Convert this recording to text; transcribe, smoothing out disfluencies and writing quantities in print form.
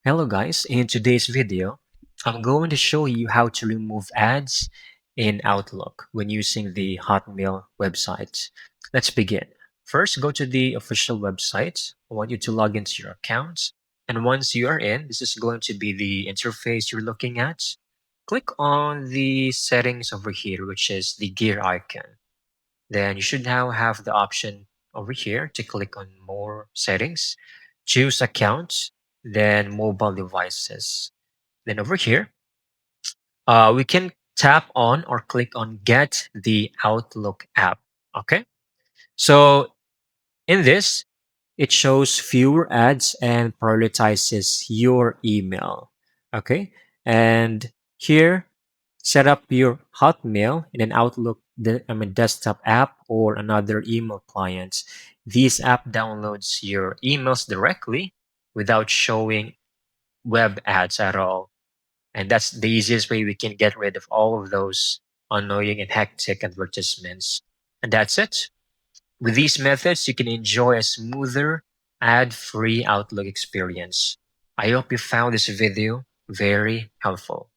Hello guys, in today's video, I'm going to show you how to remove ads in Outlook when using the Hotmail website. Let's begin. First, go to the official website. I want you to log into your account. And once you are in, this is going to be the interface you're looking at. Click on the settings over here, which is the gear icon. Then you should now have the option over here to click on more settings, choose accounts, then mobile devices. Then over here, we can tap on or click on get the Outlook app. Okay. So in this, it shows fewer ads and prioritizes your email. Okay. And here, set up your Hotmail in an Outlook desktop app or another email client. This app downloads your emails directly without showing web ads at all. And that's the easiest way we can get rid of all of those annoying and hectic advertisements. And that's it. With these methods, you can enjoy a smoother, ad-free Outlook experience. I hope you found this video very helpful.